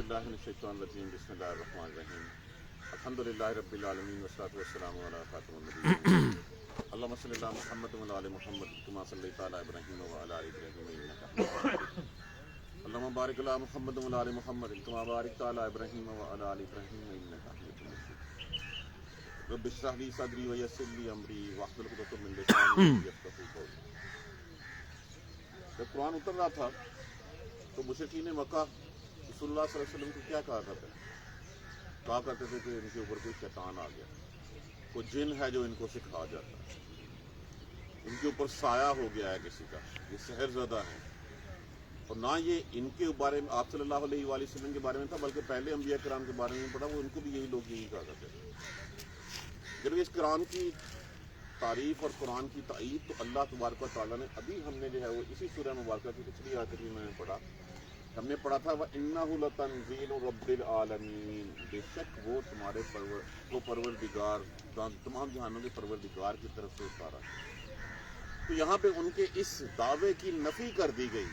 باللہ من الشیطان الرجیم بسم اللہ الرحمن الرحیم الحمدللہ رب العالمین والصلاۃ والسلام علی خاتم النبیین اللہم صلی علی محمد وعلی آل محمد کما صلیت علی ابراہیم وعلی آل ابراہیم انک حمید مجید اللہم بارک علی محمد وعلی آل محمد کما بارکت علی ابراہیم وعلی آل ابراہیم انک حمید مجید رب اشرح لی صدری ویسر لی امری واحلل عقدۃ من لسانی یفقہوا قولی۔ جب قرآن اتر رہا تھا تو مشرکین مکہ رسول اللہ صلی اللہ علیہ وسلم کو کیا کہا کرتے تھے کہ ان کے اوپر کوئی شیطان آ گیا، کوئی جن ہے جو ان کو سکھا جاتا ہے، ان کے اوپر سایہ ہو گیا ہے کسی کا، یہ سحر زدہ ہیں۔ اور نہ یہ ان کے بارے میں آپ صلی اللہ علیہ وآلہ وسلم کے بارے میں تھا، بلکہ پہلے انبیاء کرام کے بارے میں پڑھا، وہ ان کو بھی یہی لوگ یہی کہا کرتے تھے۔ جب اس قرآن کی تعریف اور قرآن کی تائید تو اللہ تبارک و تعالیٰ نے ابھی ہم نے جو ہے وہ اسی سورہ مبارکہ کی پچھلی آیت میں نے پڑھا، ہم نے پڑھا تھا وَإِنَّهُ لَتَنزِيلُ رَبِّ الْعَالَمِينَ، بے شک وہ تمہارے پروردگار تمام جہانوں کے پروردگار کی طرف سے اتارا۔ تو یہاں پہ ان کے اس دعوے کی نفی کر دی گئی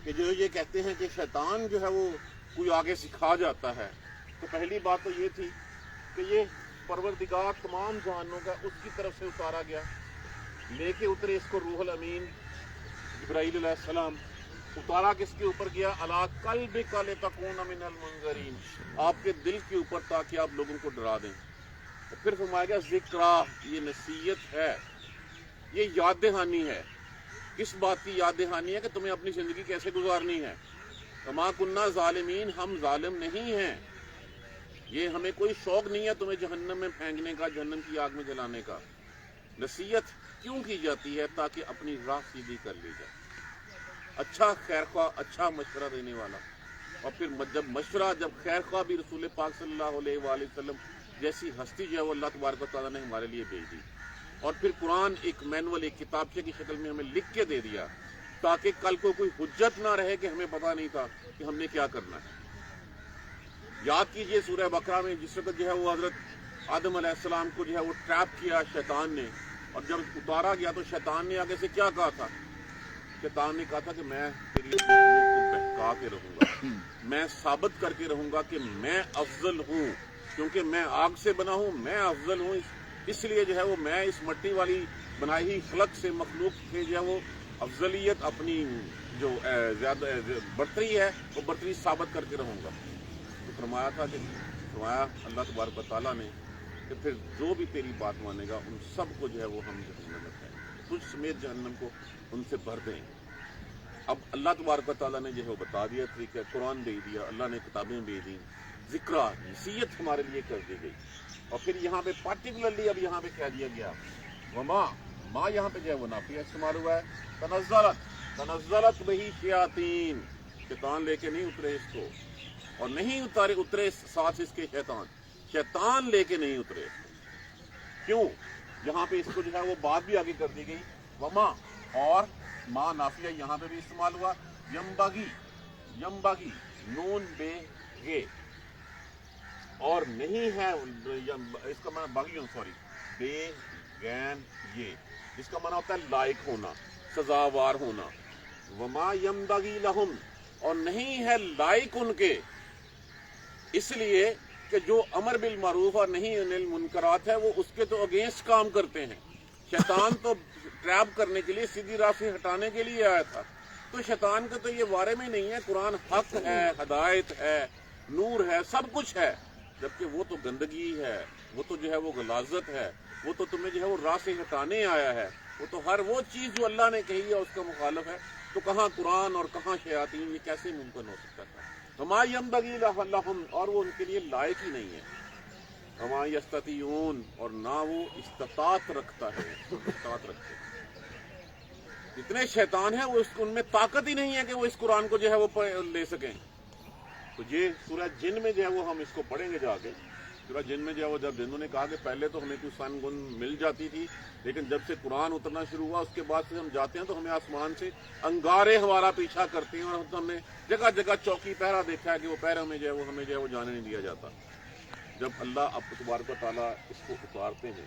کہ جو یہ کہتے ہیں کہ شیطان جو ہے وہ کوئی آگے سکھا جاتا ہے۔ تو پہلی بات تو یہ تھی کہ یہ پروردگار تمام جہانوں کا اس کی طرف سے اتارا گیا، لے کے اترے اس کو روح الامین جبرائیل علیہ السلام، اتارا کس کے اوپر گیا؟ علی قلبک لتکون من المنذرین، آپ کے دل کے اوپر تاکہ آپ لوگوں کو ڈرا دیں۔ اور پھر فرمایا گیا ذکرہ، یہ نصیحت ہے، یہ یاد دہانی ہے۔ کس بات کی یاد دہانی ہے؟ کہ تمہیں اپنی زندگی کیسے گزارنی ہے۔ وما کننا ظالمین، ہم ظالم نہیں ہیں، یہ ہمیں کوئی شوق نہیں ہے تمہیں جہنم میں پھینکنے کا، جہنم کی آگ میں جلانے کا۔ نصیحت کیوں کی جاتی ہے؟ تاکہ اپنی راہ سیدھی کر لی جائے۔ اچھا خیر خواہ، اچھا مشورہ دینے والا، اور پھر جب خیر خواہ بھی رسول پاک صلی اللہ علیہ وآلہ وسلم جیسی ہستی جو ہے وہ اللہ تبارک و تعالیٰ نے ہمارے لیے بھیج دی، اور پھر قرآن ایک مینول، ایک کتابچے کی شکل میں ہمیں لکھ کے دے دیا، تاکہ کل کو کوئی حجت نہ رہے کہ ہمیں پتہ نہیں تھا کہ ہم نے کیا کرنا ہے۔ یاد کیجئے سورہ بقرہ میں جس وقت جو ہے وہ حضرت آدم علیہ السلام کو جو ہے وہ ٹریپ کیا شیطان نے، اور جب اتارا گیا تو شیطان نے آگے سے کیا کہا تھا؟ شیطان نے کہا تھا کہ میں تیری مخلوق کو بہکا کے رہوں گا، میں ثابت کر کے رہوں گا کہ میں افضل ہوں، کیونکہ میں آگ سے بنا ہوں، میں افضل ہوں، اس لیے جو ہے وہ میں اس مٹی والی بنائی ہوئی خلق سے، مخلوق سے جو ہے وہ افضلیت، اپنی جو زیادہ برتری ہے وہ برتری ثابت کر کے رہوں گا۔ تو فرمایا اللہ تبارک و تعالیٰ نے کہ پھر جو بھی تیری بات مانے گا ان سب کو جو ہے وہ ہم جہنم میں پھینکیں گے، تجھ سمیت جہنم کو ان سے بھر دیں۔ اب اللہ تبارک و تعالیٰ نے جو ہے وہ بتا دیا طریقہ، قرآن دے دیا، اللہ نے کتابیں دے دیں، ذکرہ نصیحت ہمارے لیے کر دی گئی۔ اور پھر یہاں پہ پارٹیکولرلی اب یہاں پہ کہہ دیا گیا وما، ما یہاں پہ جو ہے وہ نافیہ استعمال ہوا ہے، تنزلت بہی شیاطین، شیطان لے کے نہیں اترے اس کو، اور نہیں اترے ساتھ اس کے شیطان لے کے نہیں اترے اس کو۔ کیوں؟ یہاں پہ اس کو جو ہے وہ بات بھی آگے کر دی گئی، وما، اور ما نافیہ یہاں پہ بھی استعمال ہوا، یمباگی نون بے گے، اور نہیں ہے اس کا معنی باغی، بے گین یہ، جس کا معنی ہوتا ہے لائق ہونا، سزاوار ہونا۔ وما یمبغی لہم، اور نہیں ہے لائق ان کے، اس لیے کہ جو امر بالمعروف اور نہیں عن المنکرات ہے وہ اس کے تو اگینسٹ کام کرتے ہیں۔ شیطان تو ٹریپ کرنے کے لیے، سیدھی راہ سے ہٹانے کے لیے آیا تھا، تو شیطان کا تو یہ بارے میں نہیں ہے، قرآن حق ہے، ہدایت ہے، نور ہے، سب کچھ ہے، جبکہ وہ تو گندگی ہے، وہ تو جو ہے وہ غلاظت ہے، وہ تو تمہیں جو ہے وہ راہ سے ہٹانے آیا ہے، وہ تو ہر وہ چیز جو اللہ نے کہی ہے اس کا مخالف ہے۔ تو کہاں قرآن اور کہاں شیاطین، یہ کیسے ممکن ہو سکتا تھا؟ وما ينبغي لهم، اور وہ ان کے لیے لائق ہی نہیں ہے، وما يستطيعون، اور نہ وہ استطاعت رکھتا ہے، استطاعت رکھتے ہیں۔ اتنے شیطان ہیں وہ ان میں طاقت ہی نہیں ہے کہ وہ اس قرآن کو جو ہے وہ لے سکیں۔ تو یہ سورہ جن میں جو ہے وہ ہم اس کو پڑھیں گے جا کے، سورہ جن میں جو ہے وہ جب جنہوں نے کہا کہ پہلے تو ہمیں کوئی سن گن مل جاتی تھی، لیکن جب سے قرآن اترنا شروع ہوا اس کے بعد سے ہم جاتے ہیں تو ہمیں آسمان سے انگارے ہمارا پیچھا کرتے ہیں، اور ہم نے جگہ جگہ چوکی پہرا دیکھا ہے کہ وہ پہرا میں جو ہے وہ ہمیں جو ہے وہ جانے نہیں دیا جاتا۔ جب اللہ اب تبارک و تعالیٰ اس کو اتارتے ہیں،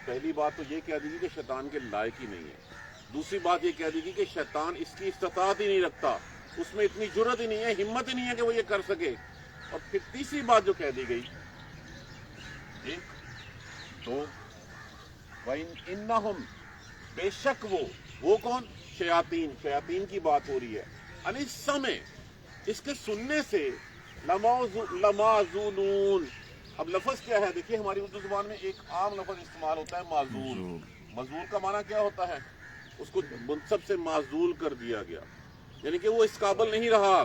پہلی بات تو یہ کہہ دی گی کہ شیطان کے لائق ہی نہیں ہے، دوسری بات یہ کہہ دی گی کہ شیطان اس کی استطاعت ہی نہیں رکھتا، اس میں اتنی جرت ہی نہیں ہے، ہمت ہی نہیں ہے کہ وہ یہ کر سکے، اور پھر تیسری بات جو کہہ دی گئی، ایک دو، وَإِنَّهُمْ، بے شک وہ کون؟ شیاطین کی بات ہو رہی ہے، عَنِ السَّمْعِ، اس کے سننے سے، لَمَعْزُولُونَ۔ اب لفظ کیا ہے؟ دیکھیے ہماری اردو زبان میں ایک عام لفظ استعمال ہوتا ہے معزول۔ معزول کا معنی کیا ہوتا ہے؟ اس کو منصب سے معزول کر دیا گیا، یعنی کہ وہ اس قابل نہیں رہا۔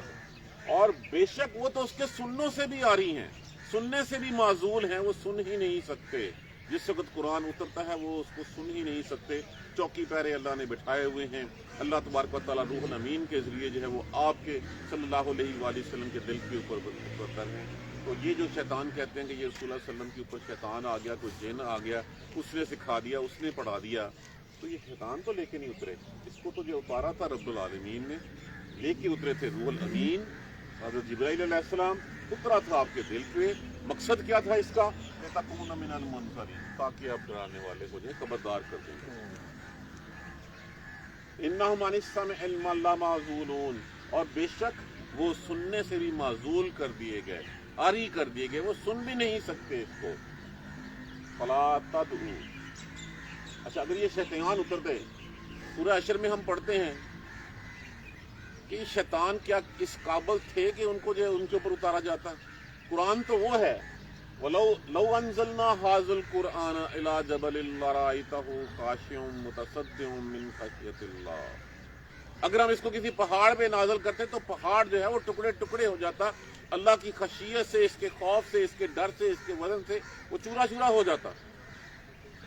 اور بے شک وہ تو اس کے سننوں سے بھی آ رہی ہیں، سننے سے بھی معزول ہیں، وہ سن ہی نہیں سکتے۔ جس وقت قرآن اترتا ہے وہ اس کو سن ہی نہیں سکتے۔ چوکی پیرے اللہ نے بٹھائے ہوئے ہیں، اللہ تبارک و تعالیٰ روح الامین کے ذریعے جو ہے وہ آپ کے صلی اللہ علیہ وآلہ وسلم کے دل کے اوپر کر ہیں۔ تو یہ جو شیطان کہتے ہیں کہ یہ رسول اللہ صلی اللہ علیہ وسلم کے اوپر شیطان آ گیا، کوئی جن آ گیا، اس نے سکھا دیا، اس نے پڑھا دیا، تو یہ شیطان تو لے کے نہیں اترے، اس کو تو جو اتارا تھا رب العالمین نے، لے کے اترے تھے روح الامین، حضرت جبرائیل علیہ السلام، اترا تھا آپ کے دل پہ۔ مقصد کیا تھا اس کا؟ لِتَكُونَ مِنَ الْمُنذَرِينَ، تاکہ آپ ڈرانے والے ہو جائیں، خبردار کر دیں گے۔ إِنَّهُمْ عَنِ السَّمْعِ لَمَعْزُولُونَ، اور بے شک وہ سننے سے بھی معزول کر دیے گئے، عاری کر دیے گئے، وہ سن بھی نہیں سکتے اس کو۔ فَلَا تَدْعُوا، اچھا اگر یہ شیطان اترتے، سورہ حشر میں ہم پڑھتے ہیں کہ شیطان کیا اس قابل تھے کہ ان کو جو ان کے اوپر اتارا جاتا؟ قرآن تو وہ ہے، وَلَوْ أَنزَلْنَا هَذَا الْقُرْآنَ إِلَى جَبَلٍ لَرَأَيْتَهُ خَاشِعًا مُتَصَدِّعًا مِنْ خَشْيَةِ اللَّهِ، اگر ہم اس کو کسی پہاڑ پہ نازل کرتے تو پہاڑ جو ہے وہ ٹکڑے ٹکڑے ہو جاتا، اللہ کی خشیت سے، اس کے خوف سے، اس کے ڈر سے، اس کے وزن سے وہ چورا چورا ہو جاتا۔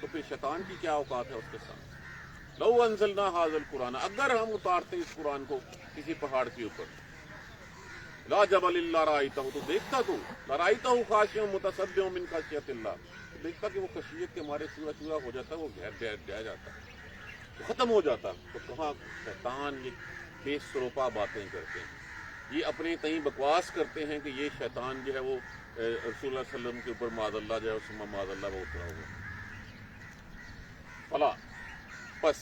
تو پھر شیطان کی کیا اوقات ہے اس کے ساتھ؟ لو انزلنا هذا القرآن، اگر ہم اتارتے اس قرآن کو کسی پہاڑ کے اوپر، لا جبل لرأيته، تو دیکھتا تو لرأيته خاشعا متصدعا من خشیۃ اللہ، دیکھتا کہ وہ خشیت کے مارے چورا چورا ہو جاتا، وہ ڈہ جاتا، ختم ہو جاتا۔ تو کہاں شیطان یہ بے سروپا باتیں کرتے ہیں، یہ اپنے تئیں بکواس کرتے ہیں کہ یہ شیطان جو ہے وہ رسول اللہ صلی اللہ علیہ وسلم کے اوپر معاذ اللہ جو ہے ثم معاذ اللہ وہ اترا ہوا۔ فلا، پس،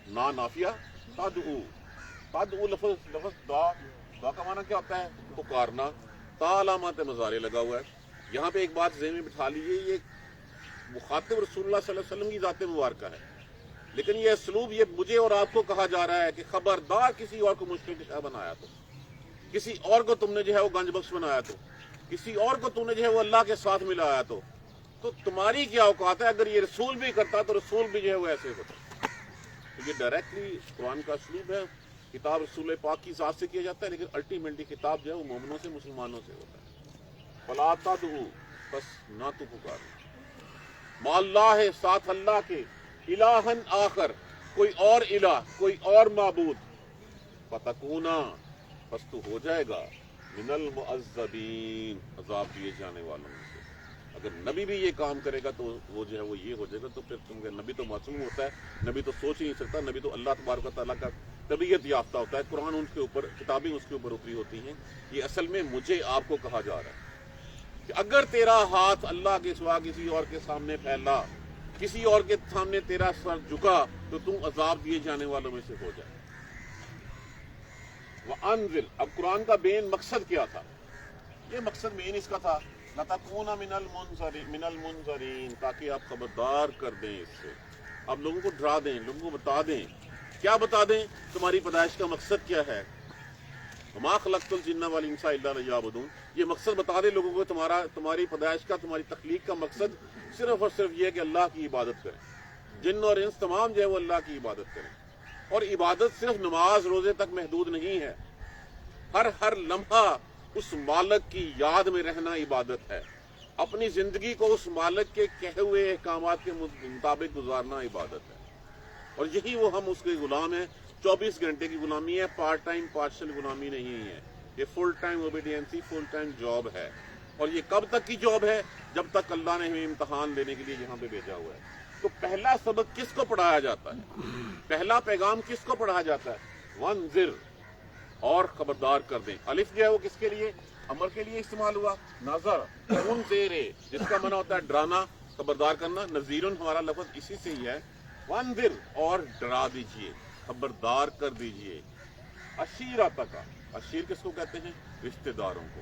نا نافیہ، تدعو لفظ دا کا معنی کیا ہوتا ہے؟ پکارنا، تا علامات مضارع لگا ہوا ہے۔ یہاں پہ ایک بات ذہن میں بٹھا لیجیے، یہ مخاطب رسول اللہ صلی اللہ علیہ وسلم کی ذات مبارکہ ہے، لیکن یہ اسلوب یہ مجھے اور آپ کو کہا جا رہا ہے کہ خبردار کسی اور کو مشکل کشا بنایا تو، کسی اور کو تم نے جو ہے وہ گنج بخش بنایا تو، کسی اور کو تم نے جو ہے وہ اللہ کے ساتھ ملایا تو تمہاری کیا اوقات ہے؟ اگر یہ رسول بھی کرتا تو رسول بھی جو ہے وہ ایسے ہوتا۔ تو یہ ڈائریکٹلی قرآن کا اسلوب ہے، کتاب رسول پاک کی ذات سے کیا جاتا ہے، لیکن الٹیمیٹلی خطاب جو ہے وہ مومنوں سے، مسلمانوں سے ہوتا ہے۔ فلا تدعو، بس نہ تو پکارو، مع اللہ ہے، ساتھ اللہ کے، الہن آخر، کوئی اور الہ، کوئی اور معبود، فتکونا، بس تو ہو جائے گا، من المعذبین، عذاب دیے جانے والوں میں سے۔ اگر نبی بھی یہ کام کرے گا تو وہ جو ہے وہ یہ ہو جائے گا۔ تو پھر نبی تو معصوم ہوتا ہے، نبی تو سوچ ہی نہیں سکتا، نبی تو اللہ تبارک و تعالیٰ کا طبیعت یافتہ ہوتا ہے، قرآن ان کے اوپر، کتابیں اس کے اوپر اتری ہوتی ہیں۔ یہ اصل میں مجھے آپ کو کہا جا رہا ہے کہ اگر تیرا ہاتھ اللہ کے سوا کسی اور کے سامنے پھیلا، کسی اور کے سامنے تیرا سر جھکا، تو تم عذاب دیے جانے والوں میں سے ہو جائے۔ وَأَنذِرْ، اب قرآن کا بین مقصد کیا تھا؟ یہ مقصد مین اس کا تھا لَتَكُونَ مِنَ الْمُنذَرِينَ، تاکہ آپ خبردار کر دیں اس سے، آپ لوگوں کو ڈرا دیں، لوگوں کو بتا دیں۔ کیا بتا دیں؟ تمہاری پیدائش کا مقصد کیا ہے؟ وَمَا خَلَقْتُ الْجِنَّ وَالْإِنسَ إِلَّا لِيَعْبُدُونَ، یہ مقصد بتا دیں لوگوں کو، تمہاری پیدائش کا، تمہاری تخلیق کا مقصد صرف اور صرف یہ ہے کہ اللہ کی عبادت کریں، جن اور انس تمام جو ہے وہ اللہ کی عبادت کریں۔ اور عبادت صرف نماز روزے تک محدود نہیں ہے، ہر لمحہ اس مالک کی یاد میں رہنا عبادت ہے، اپنی زندگی کو اس مالک کے کہے ہوئے احکامات کے مطابق گزارنا عبادت ہے۔ اور یہی وہ ہم اس کے غلام ہیں۔ 24 گھنٹے کی غلامی ہے، پارٹ ٹائم پارشل غلامی نہیں ہے، یہ full time obedience, full time job ہے۔ اور یہ کب تک کی جاب ہے؟ جب تک اللہ نے ہمیں امتحان لینے کے لیے یہاں پہ بھیجا ہوا ہے۔ تو پہلا سبق کس کو پڑھایا جاتا ہے؟ پہلا پیغام کس کو پڑھایا جاتا ہے؟ وانذر، اور خبردار کر دیں۔ الف جو ہے وہ کس کے لیے؟ امر کے لیے استعمال ہوا۔ نظر، منذر، جس کا معنی ہوتا ہے ڈرانا، خبردار کرنا۔ نذیرن ہمارا لفظ اسی سے ہی ہے۔ وانذر، اور ڈرا دیجئے، خبردار کر دیجئے۔ عشیرتک، عشیر کس کو کہتے ہیں؟ رشتہ داروں کو۔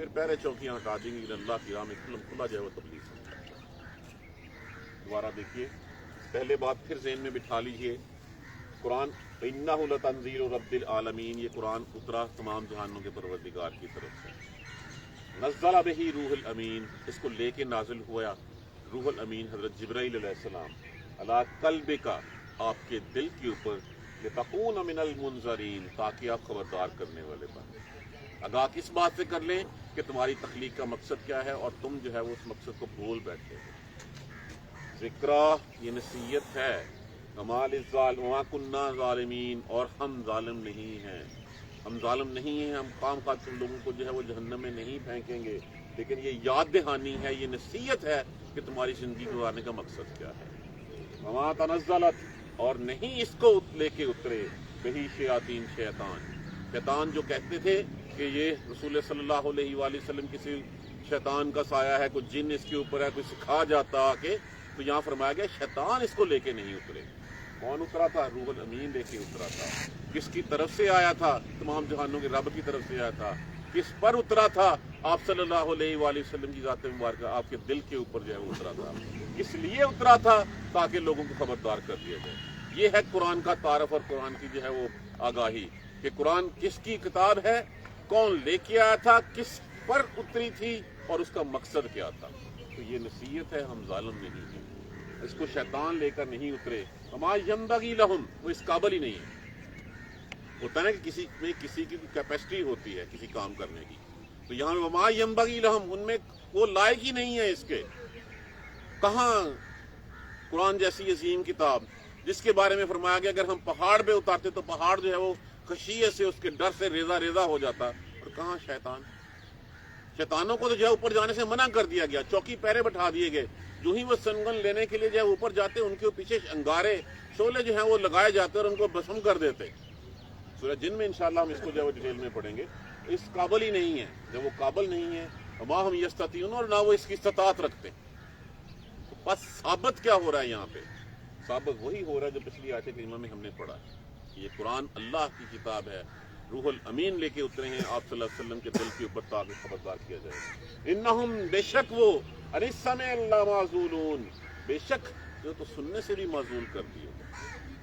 پھر پہلے چوکیاں ہٹا دیں گے، اللہ کی راہ میں کھلا جو ہے وہ تبلیغ سمجھا جائے گا۔ دوبارہ دیکھیے، پہلے بات پھر ذہن میں بٹھا لیجئے، قرآن اِنَّهُ لَتَنزِيلُ رَبِّ الْعَالَمِينَ، یہ قرآن اترا تمام جہانوں کے پروردگار کی طرف سے، نزل بہ روح الامین، اس کو لے کے نازل ہوا روح الامین حضرت جبرائیل علیہ السلام، علی قلبک، آپ کے دل کے اوپر، لتکون من المنذرین، تاکہ آپ خبردار کرنے والے بنیں، آگاہ کس بات سے کر لیں کہ تمہاری تخلیق کا مقصد کیا ہے اور تم جو ہے وہ اس مقصد کو بھول بیٹھے ہو۔ ذکرہ، یہ نصیحت ہے، کمال الظالم وما کننا ظالمین، اور ہم ظالم نہیں ہیں، ہم ظالم نہیں ہیں، ہم خام خواہ تم لوگوں کو جو ہے وہ جہنم میں نہیں پھینکیں گے، لیکن یہ یاد دہانی ہے، یہ نصیحت ہے کہ تمہاری زندگی گزارنے کا مقصد کیا ہے۔ وما تنزلت، اور نہیں اس کو لے کے اترے، بہی شیاطین، شیطان جو کہتے تھے کہ یہ رسول صلی اللہ علیہ وآلہ وسلم کسی شیطان کا سایہ ہے، کوئی جن اس کے اوپر ہے، کوئی سکھا جاتا کہ، تو یہاں فرمایا گیا شیطان اس کو لے کے نہیں اترے۔ کون اترا تھا؟ روح الامین لے کے اترا تھا۔ کس کی طرف سے آیا تھا؟ تمام جہانوں کے رب کی طرف سے آیا تھا۔ کس پر اترا تھا؟ آپ صلی اللہ علیہ وآلہ وسلم کی ذات مبارکہ، آپ کے دل کے اوپر جو ہے وہ اترا تھا۔ کس لیے اترا تھا؟ تاکہ لوگوں کو خبردار کر دیا جائے۔ یہ ہے قرآن کا تعارف اور قرآن کی جو ہے وہ آگاہی کہ قرآن کس کی کتاب ہے، کون لے کے آیا تھا، کس پر اتری تھی اور اس کا مقصد کیا تھا۔ تو یہ نصیحت ہے، ہم ظالم نہیں ہیں، اس کو شیطان لے کر نہیں اترے۔ وما ینبغی لہم، وہ اس قابل ہی نہیں ہے۔ ہوتا ہے نا کہ کسی میں کسی کی کیپیسٹی ہوتی ہے کسی کام کرنے کی، تو یہاں وما ینبغی لہم، ان میں وہ لائق ہی نہیں ہے اس کے۔ کہاں قرآن جیسی عظیم کتاب جس کے بارے میں فرمایا گیا اگر ہم پہاڑ پہ اتارتے تو پہاڑ جو ہے وہ خشیت سے، اس کے ڈر سے ریزہ ریزہ ہو جاتا، اور کہاں شیطانوں کو تو جو ہے اوپر جانے سے منع کر دیا گیا، چوکی پیرے بٹھا دیے گئے، جو ہی وہ سنگن لینے کے لیے جو ہے اوپر جاتے ان کے پیچھے انگارے شعلے جو ہیں وہ لگائے جاتے اور ان کو بھسم کر دیتے۔ سورہ جن میں انشاءاللہ ہم اس کو جو ہے وہ ڈیٹیل میں پڑھیں گے۔ اس قابل ہی نہیں ہے، جب وہ قابل نہیں ہے وما ہم یستطیعون، اور نہ وہ اس کی استطاعت رکھتے۔ تو بس ثابت کیا ہو رہا ہے یہاں پہ؟ ثابت وہی ہو رہا ہے جو پچھلی آیت کریمہ میں ہم نے پڑھا ہے کہ یہ قرآن اللہ کی کتاب ہے، روح الامین لے کے اترے ہیں آپ صلی اللہ علیہ وسلم کے دل کے اوپر تاکہ خبردار کیا جائے۔ انہم، بے شک وہ، عن السمع لمعزولون، بے شک جو تو سننے سے بھی معزول کر دیے،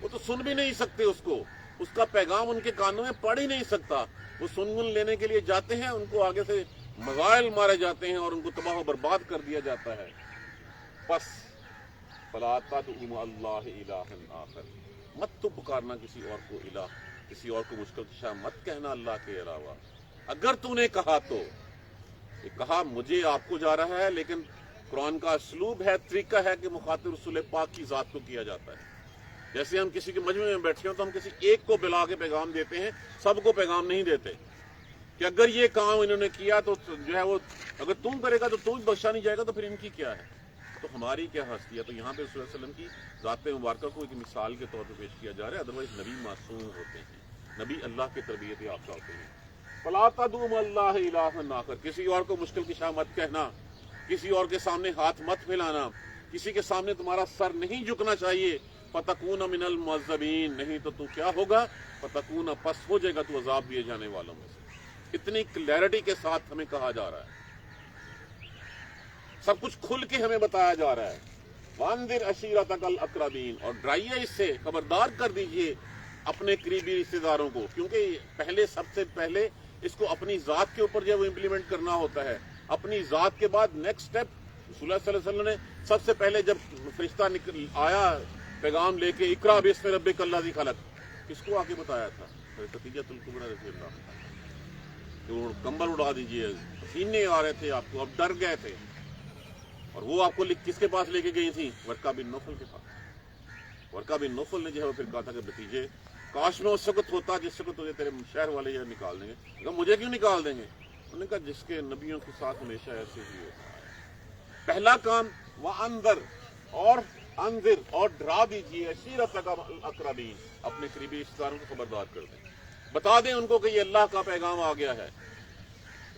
وہ تو سن بھی نہیں سکتے اس کو، اس کا پیغام ان کے کانوں میں پڑ ہی نہیں سکتا۔ وہ سنگن لینے کے لیے جاتے ہیں، ان کو آگے سے مزائل مارے جاتے ہیں اور ان کو تباہ و برباد کر دیا جاتا ہے۔ بس فلا تدع مع اللہ الہا آخر، مت تو پکارنا کسی اور کو الہ، کسی اور کو مشکل کشا مت کہنا اللہ کے علاوہ۔ اگر تو نے کہا تو یہ کہا مجھے آپ کو جا رہا ہے، لیکن قرآن کا اسلوب ہے، طریقہ ہے کہ مخاطب رسول پاک کی ذات کو کیا جاتا ہے۔ جیسے ہم کسی کے مجمع میں بیٹھے ہوں تو ہم کسی ایک کو بلا کے پیغام دیتے ہیں، سب کو پیغام نہیں دیتے کہ اگر یہ کام انہوں نے کیا تو جو ہے وہ اگر تم کرے گا تو تم بخشا نہیں جائے گا، تو پھر ان کی کیا ہے، تو ہماری کیا حیثیت ہے۔ تو یہاں پہ رسول اللہ علیہ وسلم کی ذات مبارکہ کو ایک مثال کے طور پہ پیش کیا جا رہا ہے، ادروائز نبی معصوم ہوتے ہیں، نبی اللہ کی تربیت یافتہ ہوتے ہیں۔ فلا تدع مع اللہ الہا آخر، کسی اور کو مشکل کشا مت کہنا، کسی اور کے سامنے ہاتھ مت پھیلانا، کسی کے سامنے تمہارا سر نہیں جھکنا چاہیے۔ فتکون من المعذبین، نہیں تو کیا ہوگا، فتکون، پس ہو جائے گا تو عذاب دیے جانے والوں میں سے۔ اتنی کلیئرٹی کے ساتھ ہمیں کہا جا رہا ہے، سب کچھ کھل کے ہمیں بتایا جا رہا ہے۔ وانذر عشیرتک الاقربین، اور ڈرائیے اس سے، خبردار کر دیجئے اپنے قریبی رشتے داروں کو، کیونکہ پہلے سب سے پہلے اس کو اپنی ذات کے اوپر جو ہے وہ امپلیمنٹ کرنا ہوتا ہے۔ اپنی ذات کے بعد نیکسٹ سٹیپ، رسول اللہ صلی اللہ علیہ وسلم نے سب سے پہلے جب فرشتہ آیا پیغام لے کے، اقرا باسم ربک الذی خلق، کس کو آ کے بتایا تھا؟ خدیجہ الکبریٰ رضی اللہ عنہا، کہ کمبل اڑا دیجیے، پسینے آ رہے تھے آپ کو، اب ڈر گئے تھے، اور وہ آپ کو کس کے پاس لے کے گئی تھی؟ ورقہ بن نوفل کے پاس۔ ورقہ بن نوفل نے جو ہے وہ پھر کہا تھا کہ بھتیجے کاش میں اس وقت ہوتا جس وقت تجھے تیرے شہر والے یہ نکال دیں گے۔ کہا مجھے کیوں نکال دیں گے؟ انہوں نے کہا جس کے نبیوں کے ساتھ ہمیشہ ایسے ہی ہوتا ہے۔ پہلا کام وانذر، اور انذر، اور ڈرا دیجیے، عشیرتک الاقربین، اپنے قریبی رشتہ داروں کو خبردار کر دیں، بتا دیں ان کو کہ یہ اللہ کا پیغام آ گیا ہے۔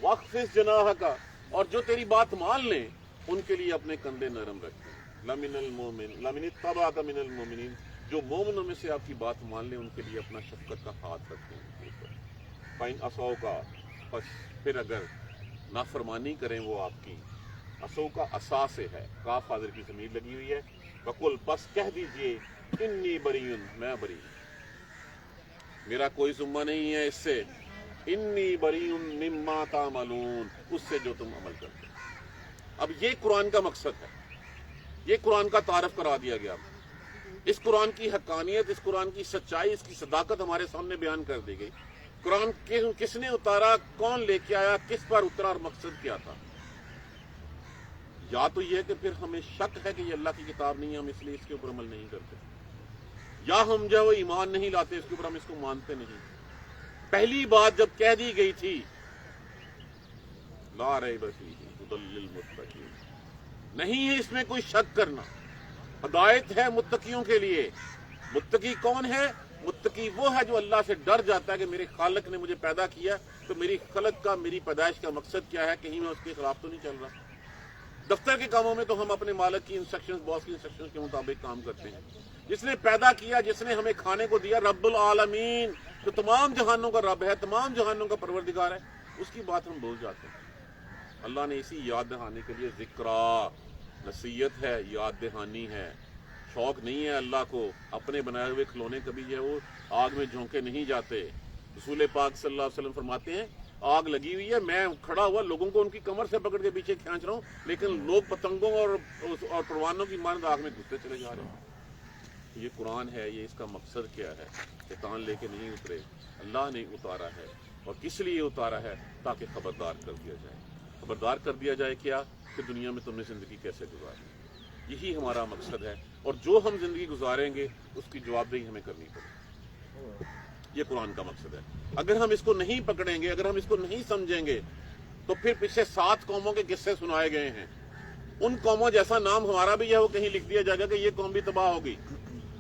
واخفض جناحک، اور جو تیری بات مان لیں ان کے لیے اپنے کندھے نرم رکھیں۔ لمن المؤمن لمن اتبعک من المؤمنین، جو مومنوں میں سے آپ کی بات مان لیں ان کے لیے اپنا شفقت کا ہاتھ رکھیں ان کے اوپر۔ فإن عصوک، پس پھر اگر نافرمانی کریں وہ آپ کی اسو کا اسا سے ہے، کاف حاضر کی ضمیر لگی ہوئی ہے. وقل بس کہہ دیجئے انی بریئن میں بری ہوں، میرا کوئی ذمہ نہیں ہے اس سے، انی بریئن مما تعملون، اس سے جو تم عمل کرتے ہو. اب یہ قرآن کا مقصد ہے، یہ قرآن کا تعارف کرا دیا گیا. اس قرآن کی حقانیت، اس قرآن کی سچائی، اس کی صداقت ہمارے سامنے بیان کر دی گئی. قرآن کس نے اتارا، کون لے کے آیا، کس پر اترا اور مقصد کیا تھا. یا تو یہ کہ پھر ہمیں شک ہے کہ یہ اللہ کی کتاب نہیں ہے، ہم اس لیے اس کے اوپر عمل نہیں کرتے، یا ہم جو وہ ایمان نہیں لاتے اس کے اوپر، ہم اس کو مانتے نہیں. پہلی بات جب کہہ دی گئی تھی لا ریب فیہ ھدی للمتقین، نہیں ہے اس میں کوئی شک کرنا، ہدایت ہے متقیوں کے لیے. متقی کون ہے؟ متقی وہ ہے جو اللہ سے ڈر جاتا ہے کہ میرے خالق نے مجھے پیدا کیا تو میری خلق کا، میری پیدائش کا مقصد کیا ہے، کہیں میں اس کے خلاف تو نہیں چل رہا. دفتر کے کاموں میں تو ہم اپنے مالک کی انسٹرکشنز، باس کی انسٹرکشنز کے مطابق کام کرتے ہیں. جس نے پیدا کیا، جس نے ہمیں کھانے کو دیا، رب العالمین، جو تمام جہانوں کا رب ہے، تمام جہانوں کا پروردگار ہے، اس کی بات ہم بھول جاتے ہیں. اللہ نے اسی یاد دہانی کے لیے ذکرا، نصیحت ہے، یاد دہانی ہے. شوق نہیں ہے اللہ کو، اپنے بنائے ہوئے کھلونے کبھی جو ہے وہ آگ میں جھونکے نہیں جاتے. رسول پاک صلی اللہ علیہ وسلم فرماتے ہیں آگ لگی ہوئی ہے، میں کھڑا ہوا لوگوں کو ان کی کمر سے پکڑ کے پیچھے کھینچ رہا ہوں، لیکن لوگ پتنگوں اور پروانوں کی مانند آگ میں گھستے چلے جا رہے ہیں. یہ قرآن ہے، یہ اس کا مقصد کیا ہے؟ شیطان لے کے نہیں اترے، اللہ نے اتارا ہے. اور کس لیے اتارا ہے؟ تاکہ خبردار کر دیا جائے. خبردار کر دیا جائے کیا؟ کہ دنیا میں تم نے زندگی کیسے گزارنی. یہی ہمارا مقصد ہے، اور جو ہم زندگی گزاریں گے اس کی جواب دہی ہمیں کرنی پڑے. یہ قرآن کا مقصد ہے. اگر ہم اس کو نہیں پکڑیں گے، اگر ہم اس کو نہیں سمجھیں گے، تو پھر پچھلے 7 قوموں کے قصے سنائے گئے ہیں. ان قوموں جیسا نام ہمارا بھی ہے، وہ کہیں لکھ دیا جائے گا کہ یہ قوم بھی تباہ ہوگی.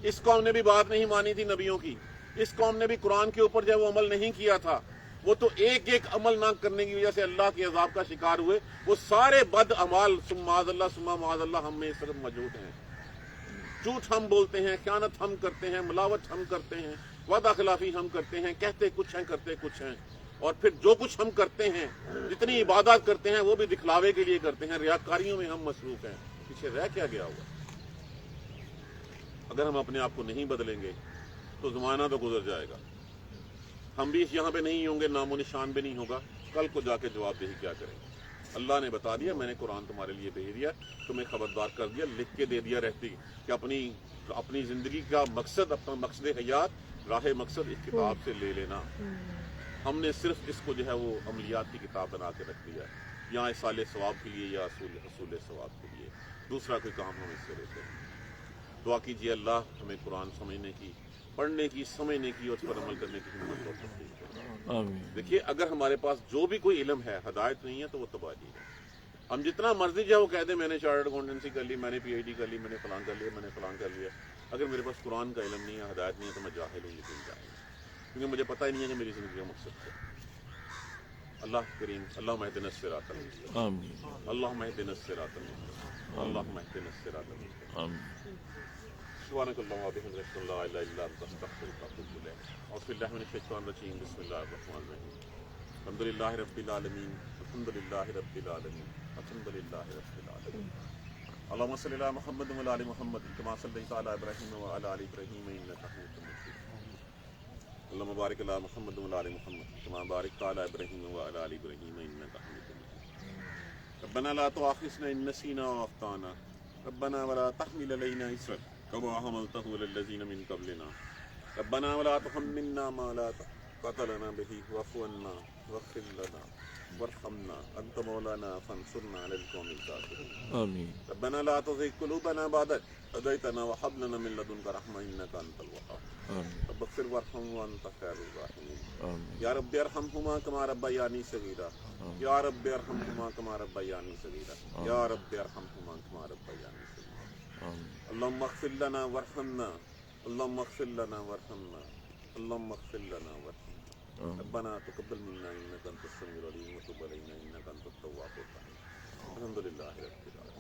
اس قوم نے بھی بات نہیں مانی تھی نبیوں کی، اس قوم نے بھی قرآن کے اوپر جو ہے وہ عمل نہیں کیا تھا. وہ تو ایک ایک عمل نہ کرنے کی وجہ سے اللہ کے عذاب کا شکار ہوئے. وہ سارے بد اعمال ثم معاذ اللہ ہم میں اس وقت موجود ہیں. جھوٹ ہم بولتے ہیں، خیانت ہم کرتے ہیں، ملاوٹ ہم کرتے ہیں، وعدہ خلافی ہم کرتے ہیں، کہتے کچھ ہیں کرتے کچھ ہیں. اور پھر جو کچھ ہم کرتے ہیں، جتنی عبادات کرتے ہیں، وہ بھی دکھلاوے کے لیے کرتے ہیں. ریاکاریوں میں ہم مصروف ہیں. پیچھے رہ کیا گیا ہوا؟ اگر ہم اپنے آپ کو نہیں بدلیں گے تو زمانہ تو گزر جائے گا، ہم بھی یہاں پہ نہیں ہوں گے، نام و نشان بھی نہیں ہوگا. کل کو جا کے جواب دہی کیا کریں گے؟ اللہ نے بتا دیا، میں نے قرآن تمہارے لیے بھیج دیا، تمہیں خبردار کر دیا، لکھ کے دے دیا رہتی کہ اپنی زندگی کا مقصد، اپنا مقصد حیات، راہ مقصد اس کتاب سے لے لینا. ہم نے صرف اس کو جو ہے وہ عملیات کی کتاب بنا کے رکھ دیا ہے، یا اصال ثواب کے لیے یا حصول ثواب کے لیے. دوسرا کوئی کام ہم اس سے لیتے ہیں. دعا کیجیے اللہ ہمیں قرآن سمجھنے کی، پڑھنے کی، سمجھنے کی اور اس پر عمل کرنے کی ہمت اور توفیق دے. دیکھیے اگر ہمارے پاس جو بھی کوئی علم ہے، ہدایت نہیں ہے تو وہ تباہی ہے. ہم جتنا مرضی جو ہے وہ کہہ دیں میں نے چارٹرڈ اکاؤنٹنسی کر لی، میں نے پی ایچ ڈی کر لی، میں نے فلاں کر لیا، میں نے فلاں کر لیا، اگر میرے پاس قرآن کا علم نہیں ہے، ہدایت نہیں ہے، تو میں جاہل ہوں. لیکن جاہل ہوں کیونکہ مجھے پتہ ہی نہیں ہے کہ میری زندگی کا مقصد کیا ہے. اللہ کریم، اللہم اہدنا الصراط المستقیم، اللہم اہدنا الصراط المستقیم، اللہم اہدنا الصراط المستقیم. سبحانک اللہم وبحمدک، اشہد ان لا الہ الا انت، استغفرک واتوب الیک. اعوذ باللہ من الشیطان الرجیم، بسم اللہ الرحمن الرحیم. الحمدللہ رب العالمین، الحمدللہ رب العالمین، الحمدللہ رب العالمین. اللہم صلی علی محمد وعلی آل محمد کما صلیت علی ابراہیم وعلی آل ابراہیم انک حمید مجید. اللہم بارک علی محمد وعلی آل محمد کما بارکت علی ابراہیم وعلی آل ابراہیم انک حمید مجید. ربنا لا تؤاخذنا ان نسینا واخطانا، ربنا ولا تحمل علینا اصرا کما حملته على الذین من قبلنا، ربنا ولا تحملنا ما لا طاقة لنا به واعف عنا واغفر لنا وارحمنا انت مولانا فانصرنا على القوم الكافرين. آمين. ربنا لا تزغ قلوبنا بعد إذ هديتنا وهب لنا من لدنك رحمة انك انت الوهاب. رب اغفر وارحم وانت خير الراحمين. يا رب ارحمهما كما ربياني صغيرا، يا رب ارحمهما كما ربياني صغيرا، يا رب ارحمهما كما ربياني صغيرا. اللهم اغفر لنا وارحمنا، اللهم اغفر لنا وارحمنا، اللهم اغفر لنا وارحمنا. ربنا تقبل منا انك انت السميع العليم وتب علينا انك انت التواب الرحيم. الحمد لله رب العالمين.